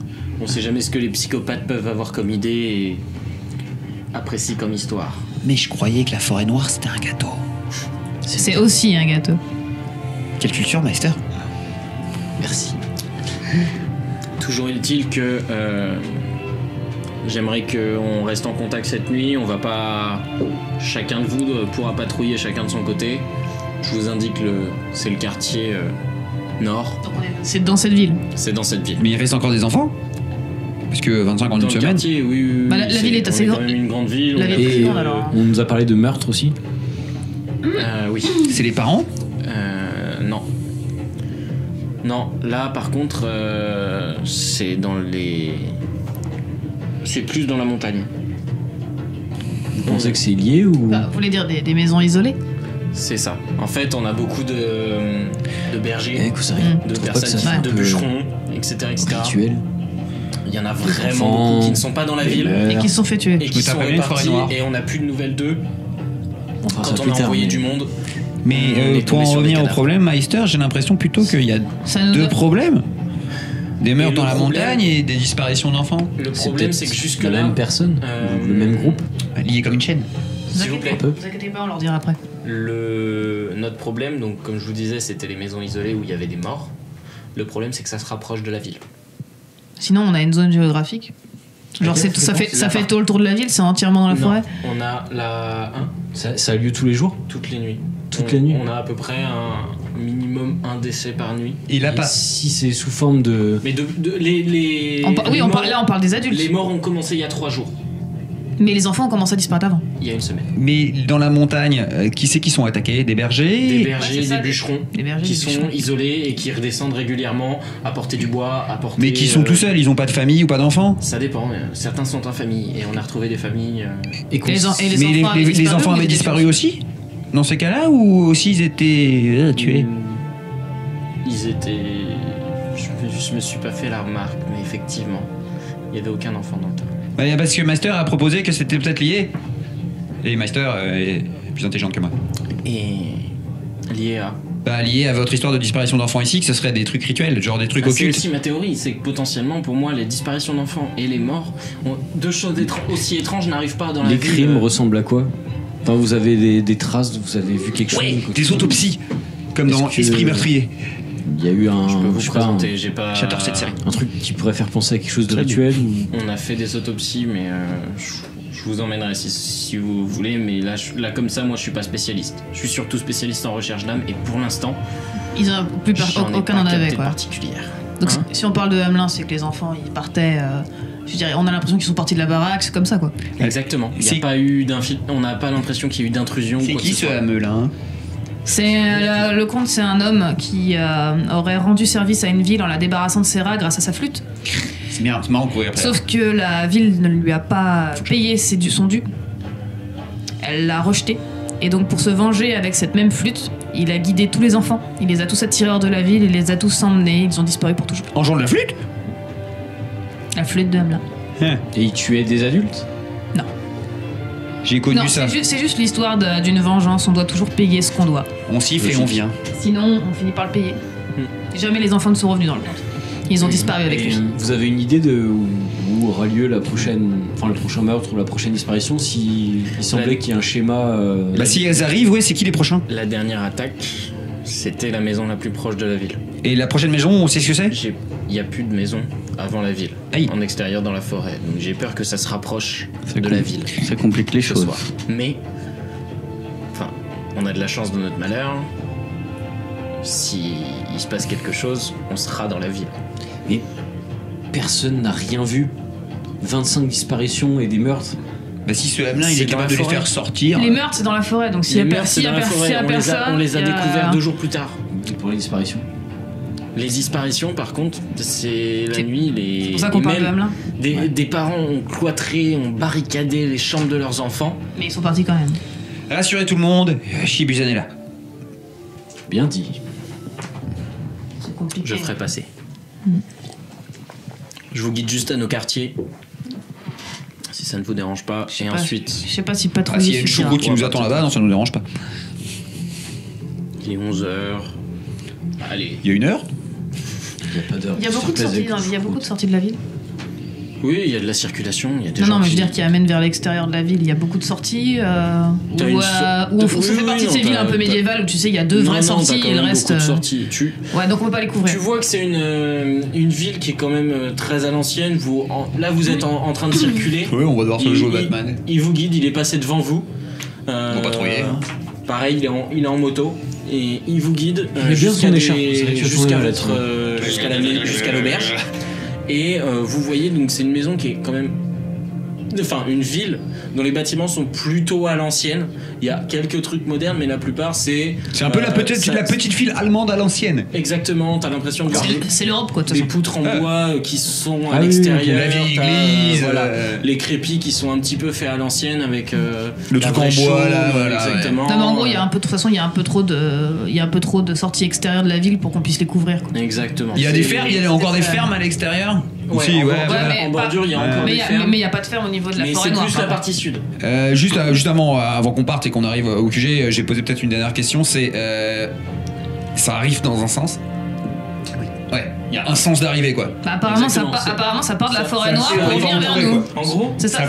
on sait jamais ce que les psychopathes peuvent avoir comme idée et apprécient comme histoire. Mais je croyais que la forêt noire c'était un gâteau. C'est aussi un gâteau. Quelle culture, Meister? Merci. Toujours est-il que j'aimerais qu'on reste en contact cette nuit. On va pas. Chacun de vous pourra patrouiller chacun de son côté. Je vous indique c'est le quartier nord. C'est dans cette ville. C'est dans cette ville. Mais il reste encore des enfants? Parce que 25 en Dans une le semaine. quartier, oui. Bah, la ville est assez on grande. quand même une grande ville. La on a- ville est Et grande, alors. on nous a parlé de meurtre aussi. Oui. C'est les parents? Non. Non, là par contre, c'est dans les. C'est plus dans la montagne. Vous pensez que c'est lié ou Bah, vous voulez dire des maisons isolées? C'est ça. En fait, on a beaucoup de bergers, Eh, que ça de trouve pas que personnes, ça fait un de peu bûcherons, etc. rituel? Il y en a vraiment enfants, beaucoup qui ne sont pas dans la des ville mères. Et qui se sont fait tuer. et qui me tape sont pas bien une forêt repartis noire. et on n'a plus de nouvelles d'eux On fera ça quand on plus a tard, envoyé mais- du monde. Mais On est pour tombé en sur des revenir au cadavres. problème, Meister, j'ai l'impression plutôt qu'il y a Ça nous 2 donne- problèmes. Des meurtres le dans la problème- montagne et des disparitions d'enfants. Le C'est problème, peut-être c'est que jusque la là, même personne, ou le même groupe. Liés comme une chaîne. s'il vous plaît. Vous inquiétez pas, on leur dira après. Notre problème, donc comme je vous disais, c'était les maisons isolées où il y avait des morts. Le problème, c'est que ça se rapproche de la ville. Sinon, on a une zone géographique. Genre, ça fait tout le tour de la ville, c'est entièrement dans la Non, forêt. on a Ça a lieu tous les jours? toutes les nuits. Toutes les nuits. On a à peu près un minimum un décès par nuit. Il a Et pas. si c'est sous forme de... Mais les Oui, les morts- là on parle des adultes. Les morts ont commencé il y a 3 jours, Mais les enfants ont commencé à disparaître avant. il y a une semaine. Mais dans la montagne, qui c'est qui sont attaqués? Des bergers? Des bergers, c'est ça, des bûcherons des bergers, qui des sont bûcherons. isolés et qui redescendent régulièrement, apporter du bois, apporter. Mais qui sont tout seuls, ils ont pas de famille ou pas d'enfants? Ça dépend. Certains sont en famille et on a retrouvé des familles. Et qu'on- Et les s- enfants Mais avaient les disparu enfants ou avaient ils étaient disparu aussi? Dans ces cas-là, ou aussi ils étaient tués? Ils étaient. Je me suis pas fait la remarque, mais effectivement, il y avait aucun enfant dans le tas. Ouais, parce que Meister a proposé que c'était peut-être lié. Et Meister est plus intelligente que moi. Et lié à. lié à votre histoire de disparition d'enfants ici, que ce serait des trucs rituels, genre des trucs C'est occultes. aussi ma théorie, c'est que potentiellement pour moi les disparitions d'enfants et les morts, deux choses aussi étranges n'arrent pas dans la Les vie. crimes ressemblent à quoi? Enfin, vous avez des traces, vous avez vu quelque chose? Ouais, des autopsies, comme dans Est-ce que- Esprit meurtrier. Il y a eu Je peux vous je sais pas, présenter, j'ai pas. J'adore cette série. un truc qui pourrait faire penser à quelque chose de Très rituel ou... On a fait des autopsies, mais je vous emmènerai si vous voulez. Mais là, comme ça, moi, je suis pas spécialiste. Je suis surtout spécialiste en recherche d'âme, et pour l'instant, Ils ont aucun en avait quoi. particulière. Donc Hein si on parle de Hamelin, c'est que les enfants ils partaient. Je dirais, on a l'impression qu'ils sont partis de la baraque, c'est comme ça quoi. Exactement. Il y C'est- a pas eu on n'a pas l'impression qu'il y a eu d'intrusion. ou C'est quoi que qui ce ce soit. Hamelin? C'est le comte, c'est un homme qui aurait rendu service à une ville en la débarrassant de ses rats grâce à sa flûte. C'est bien, c'est marrant de courir après. Sauf que la ville ne lui a pas payé son dû. Elle l'a rejeté. Et donc pour se venger avec cette même flûte, il a guidé tous les enfants. Il les a tous attirés hors de la ville, il les a tous emmenés, ils ont disparu pour toujours. En jouant de la flûte? La flûte de Hamelin. Et ils tuaient des adultes? J'ai connu Non, ça. c'est juste l'histoire d'une vengeance, on doit toujours payer ce qu'on doit. On siffle et on vient. Sinon, on finit par le payer. Jamais les enfants ne sont revenus dans le conte. Ils ont disparu avec Et lui. vous avez une idée de où aura lieu le prochain meurtre ou la prochaine disparition? Il semblait qu'il y ait un schéma. Bah si elles arrivent, ouais, c'est qui les prochains? La dernière attaque, c'était la maison la plus proche de la ville. Et la prochaine maison, on sait ce que c'est? Il n'y a plus de maison avant la ville, Aïe. en extérieur dans la forêt. Donc j'ai peur que ça se rapproche Ça de la ville Ça complique les ce choses. soir. Mais, enfin, on a de la chance dans notre malheur. Si il se passe quelque chose, on sera dans la ville. Mais personne n'a rien vu. 25 disparitions et des meurtres. Bah si ce Hamelin, il C'est est dans capable la de les forêt. faire sortir. Les meurtres, c'est dans la forêt, donc s'il y a Les meurtres, c'est dans la forêt. personne. On les a il y a- découverts 2 jours plus tard. Et pour les disparitions. Les disparitions, par contre, c'est la C'est- nuit. C'est pour ça qu'on et parle de même Hamelin. des parents ont cloîtré, ont barricadé les chambres de leurs enfants. Mais ils sont partis quand même. Rassurez tout le monde, Shibuzan est là. Bien dit. C'est compliqué. Je ferai passer. Je vous guide juste à nos quartiers. Si ça ne vous dérange pas. Et pas. ensuite, Je sais pas si Ah, patrouiller s'il y a une suffira. choucroute qui nous attend là-bas, non, ça nous dérange pas. il est 11h. Allez. Il y a 1 heure? Il n'y a pas d'heure. Il y a beaucoup de sorties, il y a beaucoup de sorties de la ville. Oui, il y a de la circulation. Il y a des Non, gens non, mais je qui... veux dire qui amène vers l'extérieur de la ville. Il y a beaucoup de sorties où T'as une so- où Oui, ça fait oui, partie de non, ces villes un peu t'as- médiévales où tu sais il y a deux Non, vraies non, t'as sorties quand et le même reste. beaucoup de sorties. Ouais, donc on peut pas les couvrir. Tu vois que c'est une ville qui est quand même très à l'ancienne. Là, vous êtes en train de circuler. Oui, on va devoir se Il- jouer au il- Batman. Il vous guide, il est passé devant vous. On va patrouiller. Pareil, il est en moto et il vous guide bien son écharpe, c'est vrai que je jusqu'à tournais votre jusqu'à l'auberge. Et vous voyez donc c'est une maison qui est quand même, enfin une ville dont les bâtiments sont plutôt à l'ancienne. Il y a quelques trucs modernes, mais la plupart c'est. C'est un peu la petite file allemande à l'ancienne. Exactement. T'as l'impression de voir C'est l'Europe quoi de toute des façon. poutres en bois qui sont à Ah oui, l'extérieur. la vieille T'as, église, voilà, euh, les crépis qui sont un petit peu faits à l'ancienne avec Le la truc en vraie bois, chaume, là, voilà, exactement. Non mais en gros il y a un peu de toute façon il y a un peu trop de sorties extérieures de la ville pour qu'on puisse les couvrir. Quoi. Exactement. Il y a des C'est- fermes, il y a encore des fermes à l'extérieur. Ouais, Aussi, en ouais, bordure, voilà. mais en bordure, il y a pas- encore Mais des il fermes. y a pas de ferme au niveau de la Mais forêt c'est noire. plus par la contre. partie sud. Juste avant qu'on parte et qu'on arrive au QG, j'ai posé peut-être une dernière question. C'est ça arrive dans un sens. Ouais, il y a un sens d'arrivée quoi. Bah, apparemment Exactement, ça part de la forêt noire c'est pour arrivé revenir en vers forêt, nous. quoi. En gros, C'est ça, ça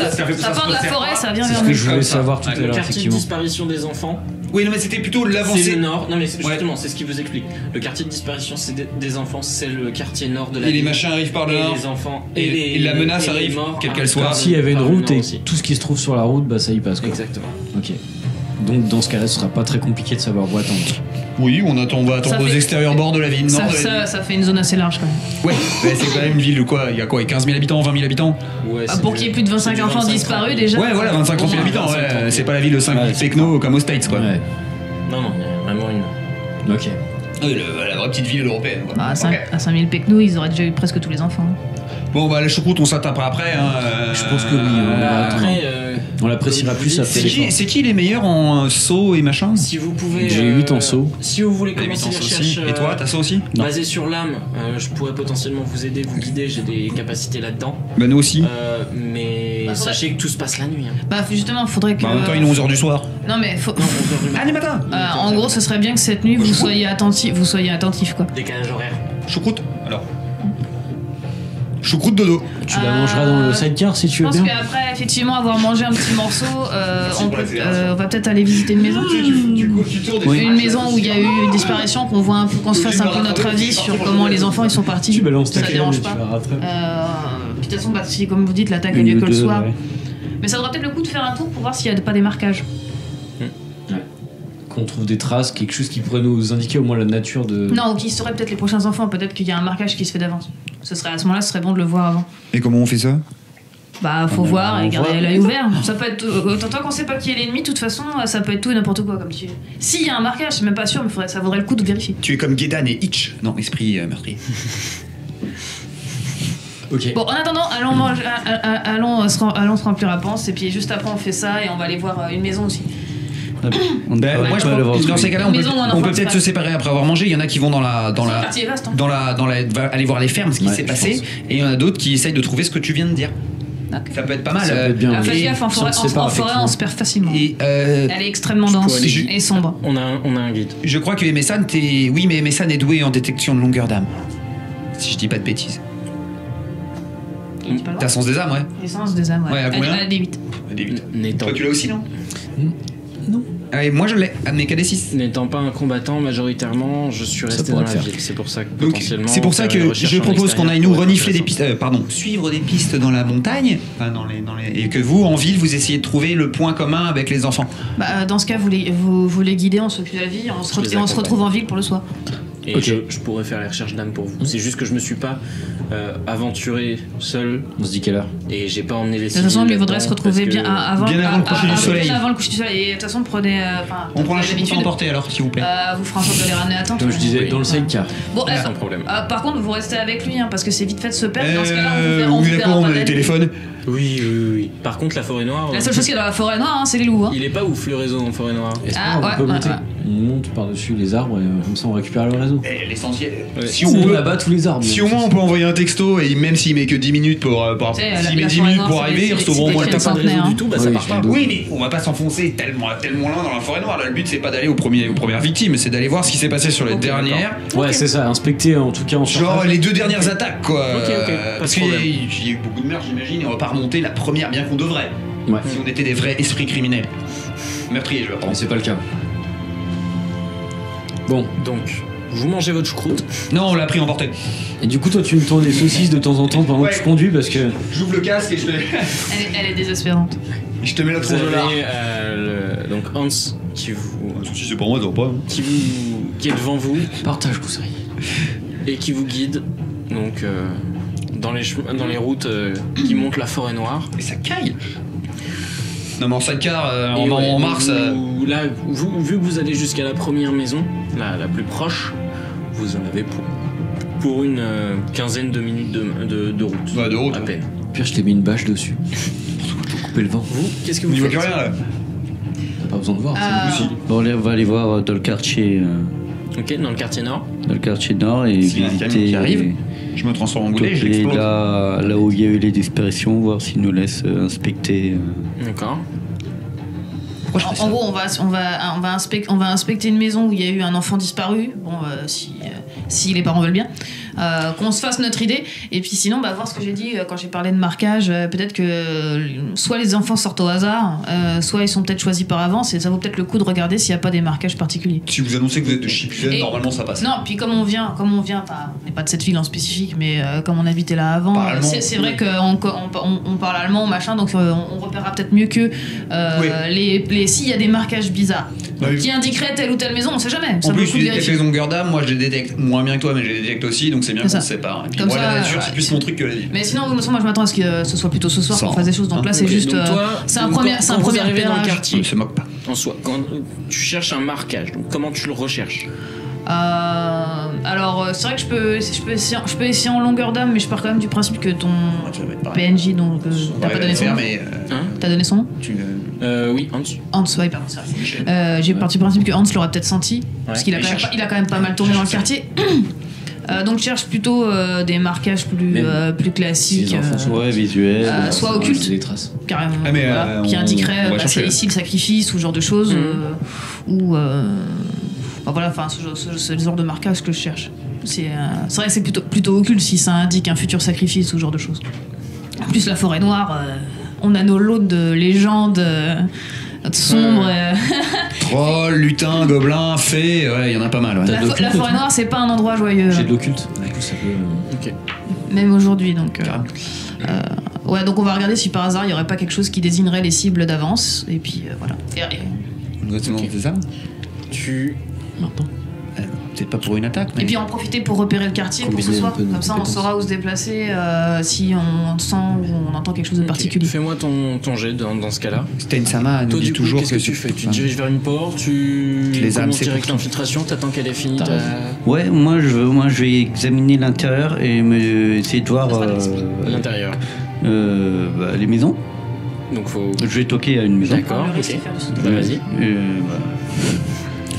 part de la forêt, ça vient C'est vers ce que nous. je voulais savoir tout à le l'heure, quartier de effectivement. disparition des enfants, Oui, non, mais c'était plutôt c'est l'avancée. le nord. Non, mais justement, c'est ce qui vous explique. Le quartier de disparition des enfants, c'est le quartier nord de la Et les ville. machins arrivent par Et là. les enfants. Et la menace et les arrive, morts quelle qu'elle arrivent soit. par- S'il y avait une par le route nord et aussi. tout ce qui se trouve sur la route, bah ça y passe quoi. Exactement. Ok. Donc dans ce cas-là, ce sera pas très compliqué de savoir où attendre. Oui, on va attendre Ça aux fait- extérieurs bords de la ville. Ça, nord de la ville. ça fait une zone assez large quand même. Ouais, c'est quand même une ville où quoi. Il y a quoi, 15 000 habitants, 20 000 habitants. Ouais, Ah, c'est pour du- qu'il y ait plus de 25 c'est du enfants 25, disparus 30. déjà. Ouais, voilà, 25-30 000 habitants. Ouais, c'est pas la ville de 5 Ouais, 000 c'est techno comme aux States quoi. Ouais. Non, il y a vraiment une. Ok. Oui, la vraie petite ville européenne quoi. Bah, Ok. à 5000 pecnos, ils auraient déjà eu presque tous les enfants. Bon, bah la choucroute, on s'attaquera après. Hein, Je pense que oui, on va attendre. Après, On l'appréciera plus après l'effort. C'est qui les meilleurs en saut et machin? Si vous pouvez. J'ai 8 en saut. Si vous voulez T'as commencer 8 les en saut recherches aussi. Et toi, t'as ça aussi? basées sur l'âme, je pourrais potentiellement vous aider, vous guider, j'ai des capacités là-dedans. Bah nous aussi. Mais Bah, sachez que tout se passe la nuit. Hein. Bah justement, faudrait que. Bah, en même temps, il est 11h du soir. Non mais faut. Non, 11h du matin. Ah, les matins. En gros, ce serait bien que cette nuit vous soyez attentifs quoi. Décalage horaire. Choucroute, alors. Choucroute dodo. Tu la mangeras dans le sidecar si tu Je veux pense bien. qu'après, effectivement, avoir mangé un petit morceau, on pour l'accélération. va peut-être aller visiter une maison. Tu tournes Une maison où il y a eu une disparition, qu'on voit un peu, qu'on se fasse un peu notre avis sur comment les enfants ils sont partis. Tu balances ta Ça crème et dérange tu pas. la rattrapes. Puis de toute façon, bah, si comme vous dites, l'attaque a Une lieu ou que le deux, soir. ouais. Mais ça vaudra peut-être le coup de faire un tour pour voir s'il n'y a pas des marquages. Qu'on trouve des traces, quelque chose qui pourrait nous indiquer au moins la nature de. Non, ou qui seraient peut-être les prochains enfants. Peut-être qu'il y a un marquage qui se fait d'avance. Ce serait à ce moment-là, ce serait bon de le voir avant. Et comment on fait ça? Bah, faut On voir et garder voit. l'œil ouvert. Ça peut être. Tant qu'on sait pas qui est l'ennemi, de toute façon, ça peut être tout et n'importe quoi, comme tu veux. S'il y a un marquage, je suis même pas sûr, mais ça vaudrait le coup de vérifier. Tu es comme Gedan et Hitch. Non, esprit meurtrier. Ok. Bon, en attendant, allons se remplir à panse, et puis juste après, on fait ça et on va aller voir une maison aussi. On Ben, peut moi, je pas le voir. pense, dans ces cas-là, on peut, Maison ou un on enfant peut peut-être disparu. se séparer après avoir mangé. Il y en a qui vont dans la Le quartier est vaste, hein. va aller voir les fermes, ce qui Ouais, s'est je passé, pense. et il y en a d'autres qui essayent de trouver ce que tu viens de dire. Ok. Ça peut être pas mal. Ça peut être bien. Ah, faites Et gaffe, en si on forêt, se sépare, en forêt, on se perd facilement. Et Elle est extrêmement dense pourrais aller- et sombre. On a un guide. je crois que Emesan, oui, mais Emesan est doué en détection de longueur d'âme. Si je dis pas de bêtises. Tu peux le T'as voir. sens des âmes, ouais. L'essence des âmes, ouais. Ouais, à combien? Elle a des 8. Des 8. N'étant Toi, tu l'as aussi, non? Non. Ah, et moi, je l'ai. Mais qu'à des 6. N'étant pas un combattant, majoritairement, je suis resté dans pourrait la le faire. ville. C'est pour ça que Donc, potentiellement. c'est pour ça faire une que recherche je en propose qu'on extérieur aille nous pourrait être renifler des intéressant. pistes, suivre des pistes dans la montagne, enfin et que vous, en ville, vous essayez de trouver le point commun avec les enfants. Bah, dans ce cas, vous les guidez, on s'occupe de la vie, on se Je les retrouve accompagne. en ville pour le soir. Et Ok. je pourrais faire les recherches d'âme pour vous. C'est juste que je me suis pas aventuré seul On se dit quelle heure? et j'ai pas emmené les De toute façon, il faudrait se là-dedans retrouver parce que- bien avant, Bien avant le coucher du soleil. Avant le coucher du soleil. Et de toute façon, prenez. On prend la l'habitude. chance emporter alors, s'il vous plaît. Vous ferez en sorte de les ramener à temps. Comme je disais, dans le sidecar. Bon, Sans problème. par contre, vous restez avec lui, hein, parce que c'est vite fait de se perdre. Dans ce cas-là, on oui, vous d'accord, on verra a pas des d'aller. téléphones. Oui. Par contre, la forêt noire. La seule chose qu'il y a dans la forêt noire, hein, c'est les loups. Hein. Il est pas ouf le réseau en forêt noire. Est-ce Ah, qu'on ouais, peut ouais, monter ouais. On monte par-dessus les arbres et comme ça on récupère le réseau. L'essentiel. Ouais. Si On on peut. abat tous les arbres. Si au moins on peut envoyer un texto et même s'il met que 10 minutes pour Tu sais, s'il met la 10 forêt minutes noire, pour c'est arriver, des- ils c'est recevront au des moins le crèmes tapin. Pas de réseau centenaire, du tout, bah ça Oui, marche je pas. me doute. Oui, mais on va pas s'enfoncer tellement loin dans la forêt noire. Là, le but c'est pas d'aller aux premières victimes, c'est d'aller voir ce qui s'est passé sur les Ok, dernières. Ouais, c'est ça, inspecter en tout cas en Genre surface. les 2 dernières attaques quoi. Ok, pas de Parce qu'il problème. y a eu beaucoup de meurtres j'imagine et on va pas remonter la première bien qu'on devrait. Ouais. Si on était des vrais esprits criminels. Meurtriers je veux Mais dire. c'est pas le cas. Bon, Donc, vous mangez votre choucroute. Non, on l'a pris en portée. et du coup toi tu me tournes des saucisses de temps en temps pendant Ouais. que je conduis parce que... J'ouvre le casque et Elle est désespérante. je te mets la Vous tronche de lard. avez donc Hans qui Si c'est pour moi, t'en pas. qui est devant vous Partage Kousari. et qui vous guide donc dans les routes qui montent la forêt noire. Mais ça caille. Non mais en sidecar, Et en ouais, mars. là, vu que vous allez jusqu'à la première maison, la plus proche, vous en avez pour une quinzaine de minutes de route. Ouais, de route, à ouais. peine. Pire je t'ai mis une bâche dessus. Pour couper le vent. Vous, qu'est-ce que On vous n'y voit faites plus rien là. T'as pas besoin de voir. Euh, Bon, on va aller voir dans le quartier Ok, dans le quartier nord. nord et S'il y a un camion qui arrive, visiter je me transforme en boulet, je et l'explose. là où il y a eu les disparitions, voir s'ils nous laissent inspecter. D'accord. Pourquoi je fais En ça gros, on va inspecter une maison où il y a eu un enfant disparu. Bon, si les parents veulent bien. Qu'on se fasse notre idée. Et puis sinon, voir ce que j'ai dit quand j'ai parlé de marquage. Peut-être que soit les enfants sortent au hasard, soit ils sont peut-être choisis par avance. Et ça vaut peut-être le coup de regarder s'il n'y a pas des marquages particuliers. Si vous annoncez que vous êtes de Shippuden, Et- normalement ça passe. Non, puis comme on vient, enfin, on n'est pas de cette ville en spécifique, mais comme on habitait là avant, Parle allemand. c'est vrai qu'on parle allemand, machin, donc on repérera peut-être mieux que Oui. s'il y a des marquages bizarres Oui. qui indiqueraient telle ou telle maison, on sait jamais. Ça En vaut le plus, coup tu de détectes vérifier. les longueurs d'âme, moi je les détecte moins bien que toi, mais je les détecte aussi, donc c'est bien C'est qu'on ça. se sépare. Et puis Comme moi, ça, la nature, ouais, c'est plus mon truc que la vie. Mais sinon, moi je m'attends à ce que ce soit plutôt ce soir Ça, qu'on fasse des choses. Donc hein. là, c'est Ok, juste. donc toi, c'est un donc premier quand vous arrivez dans le repérage. quartier, On se moque pas. en soi, quand tu cherches un marquage, donc comment tu le recherches? Alors, c'est vrai que je peux essayer en longueur d'âme, mais je pars quand même du principe que ton Ça va être pareil. PNJ, donc t'as pas donné son nom. mais Hein? T'as donné son nom? Oui, Hans. Hans, ouais, pardon, c'est vrai. J'ai parti du principe que Hans l'aurait peut-être senti, parce qu'il a, il a quand même pas mal tourné dans le quartier. Donc je cherche plutôt des marquages plus classiques, ouais, visuels, soit occultes, des traces. carrément, Ah, mais, voilà, qui indiqueraient on va c'est chercher. ici le sacrifice ou ce genre de choses, ou voilà, enfin ce genre de marquage que je cherche. C'est vrai que c'est plutôt occulte si ça indique un futur sacrifice ou ce genre de choses. En plus la forêt noire, on a nos lots de légendes sombres. Troll, lutin, gobelin, fée, ouais, il y en a pas mal. Ouais. La forêt noire, c'est pas un endroit joyeux. J'ai de l'occulte. Du coup, ça peut. Ok. Même aujourd'hui, donc. Ouais, donc on va regarder si par hasard il y aurait pas quelque chose qui désignerait les cibles d'avance. Et puis voilà. Exactement, Ok. c'est ça. Tu. Peut-être pas pour une attaque, mais. Et puis en profiter pour repérer le quartier pour ce Combiner un soir. peu nos Comme ça, on compétences. saura où se déplacer si on sent ou on entend quelque chose de Ok. particulier. Fais-moi ton jet dans ce cas-là. Stein-sama nous Toi, dit du coup, toujours qu'est-ce que tu fais? Tu te diriges vers une porte, tu Les armes, commences c'est direct pour l'infiltration, t'attends qu'elle ait fini. Ouais, moi je vais examiner l'intérieur et essayer de voir L'intérieur. les maisons. Donc faut. Je vais toquer à une maison. D'accord, On va laisser ok. faire du son. Bah, vas-y.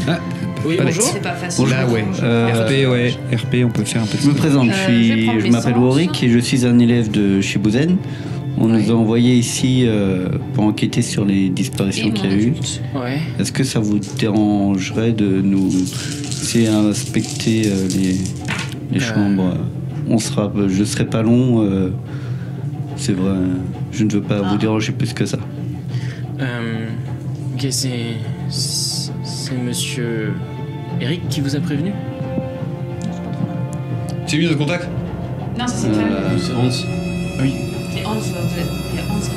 Voilà. Oui, Pas bonjour. C'est pas facile. Là, ouais. RP, ouais. RP, on peut faire un peu de Je me présente, je vais prendre je m'appelle l'essence. Warwick et je suis un élève de chez Bouzen. On nous a envoyés ici pour enquêter sur les disparitions qu'il y a eu. Ouais. Est-ce que ça vous dérangerait de nous essayer d'inspecter les chambres? Je serai pas long. C'est vrai. Je ne veux pas vous déranger plus que ça. Ok, c'est monsieur Eric qui vous a prévenu? C'est lui notre contact? Non, ça c'est très bien. C'est Hans. C'est Hans, il y a Hans qui